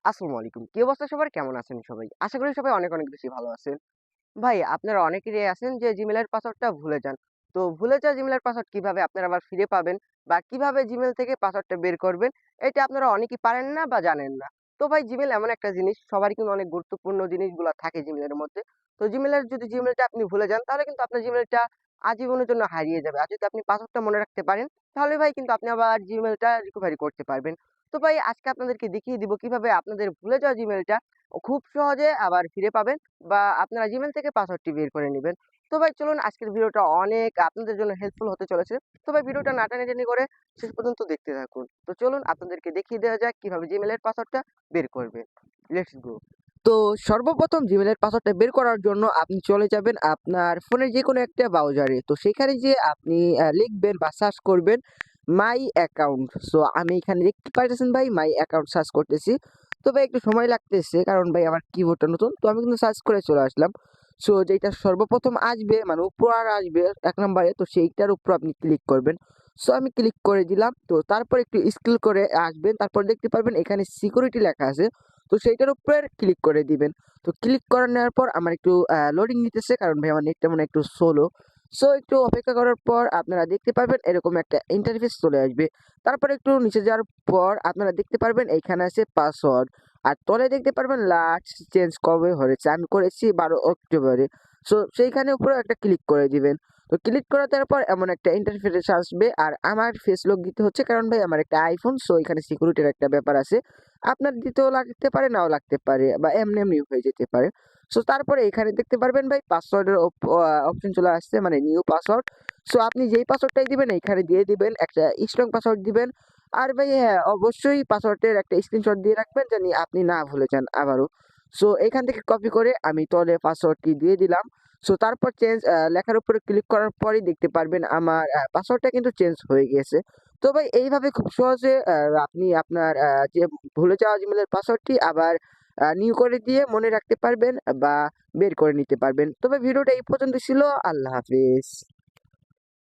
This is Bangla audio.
আসসালামু আলাইকুম। কি অবস্থা সবার? কেমন আছেন সবাই? আশা করি সবাই অনেক, অনেক বেশি ভালো আছেন। ভাই আপনারা অনেকেরই আছেন যে Gmail এর পাসওয়ার্ডটা ভুলে যান। তো ভুলে যাওয়া Gmail এর পাসওয়ার্ড কিভাবে আপনারা আবার ফিরে পাবেন বা কিভাবে Gmail থেকে পাসওয়ার্ডটা বের করবেন, এটা আপনারা অনেকেই পারেন না বা জানেন না। তো ভাই Gmail এমন একটা জিনিস সবারই কিন্তু অনেক গুরুত্বপূর্ণ জিনিসগুলা থাকে Gmail এর মধ্যে। তো Gmail এর যদি Gmail টা আপনি ভুলে যান তাহলে কিন্তু আপনার Gmail টা আজীবনের জন্য হারিয়ে যাবে। আর যদি আপনি পাসওয়ার্ডটা মনে রাখতে পারেন তাহলে ভাই কিন্তু আপনি আবার Gmail টা রিকভারি করতে পারবেন। তো ভাই আজকে আপনাদেরকে দেখিয়ে দিব কিভাবে আপনাদের ভুলে যাওয়া Gmail টা খুব সহজে আবার ফিরে পাবেন বা আপনারা Gmail থেকে পাসওয়ার্ডটি বের করে নিবেন। তো ভাই চলুন আজকের ভিডিওটা অনেক আপনাদের জন্য হেল্পফুল হতে চলেছে। তো ভাই ভিডিওটা না টেনে করে শেষ পর্যন্ত দেখতে থাকুন। তো চলুন আপনাদেরকে দেখিয়ে দেওয়া যাক কিভাবে Gmail এর পাসওয়ার্ডটা বের করবেন। Let's go. তো সর্বপ্রথম Gmail এর পাসওয়ার্ডটা বের করার জন্য আপনি চলে যাবেন আপনার ফোনের যেকোনো একটা ব্রাউজারে। তো সেখানে যেয়ে আপনি লিখবেন বা সার্চ করবেন মাই অ্যাকাউন্ট। সো আমি এখানে দেখতে পাইতেছেন ভাই মাই অ্যাকাউন্ট সার্চ করতেছি। তো ভাই একটু সময় লাগতেছে কারণ ভাই আমার কিবোর্ডটা নতুন। তো আমি কিন্তু সার্চ করে চলে আসলাম। সো যেটা সর্বপ্রথম আসবে মানে উপর আসবে ১ নাম্বারে তো সেইটার উপর আপনি ক্লিক করবেন। সো আমি ক্লিক করে দিলাম। তো তারপর একটু স্ক্রল করে আসবেন। তারপর দেখতে পারবেন এখানে সিকিউরিটি লেখা আছে। তো সেইটার উপরে ক্লিক করে দিবেন। তো ক্লিক করে নেওয়ার পর আমার একটু লোডিং নিতেছে কারণ ভাই আমার নেটটা মনে হয় একটু স্লো। সো একটু অপেক্ষা করার পর আপনারা দেখতে পারবেন এরকম একটা ইন্টারফেস চলে আসবে। তারপরে একটু নিচে যাওয়ার পর আপনারা দেখতে পারবেন এইখানে আছে পাসওয়ার্ড। আর তলে দেখতে পারবেন লাস্ট চেঞ্জ কবে হয়েছে। আমি করেছি ১২ অক্টোবরে। সো সেইখানে উপরে একটা ক্লিক করে দিবেন। তো ক্লিক করে দেওয়ার পর এমন একটা ইন্টারফেস আসবে আর আমার ফেস লক দিতে হচ্ছে কারণ ভাই আমার একটা আইফোন সো এখানে সিকিউরিটির একটা ব্যাপার আছে। আপনার দিতেও লাগতে পারে নাও লাগতে পারে বা এমনি হয়ে যেতে পারে। সো তারপরে এখানে দেখতে পারবেন ভাই পাসওয়ার্ডের অপশন চলে আসছে মানে নিউ পাসওয়ার্ড। সো আপনি যেই পাসওয়ার্ডটাই দিবেন এখানে দিয়ে দিবেন একটা স্ট্রং পাসওয়ার্ড দিবেন। আর ভাই হ্যাঁ, অবশ্যই পাসওয়ার্ডের একটা স্ক্রিনশট দিয়ে রাখবেন জানি আপনি না ভুলে যান আবারও। সো এখান থেকে কপি করে আমি তলে পাসওয়ার্ডটি দিয়ে দিলাম। সো তারপর চেঞ্জ লেখার উপরে ক্লিক করার পরেই দেখতে পারবেন আমার পাসওয়ার্ডটা কিন্তু চেঞ্জ হয়ে গিয়েছে। তো ভাই এইভাবে খুব সহজে আপনি আপনার যে ভুলে যাওয়া Gmail এর পাসওয়ার্ডটি আবার নিউ করে দিয়ে মনে রাখতে পারবেন বা বের করে নিতে পারবেন। তবে ভিডিওটা এই পর্যন্ত ছিল। আল্লাহ হাফেজ।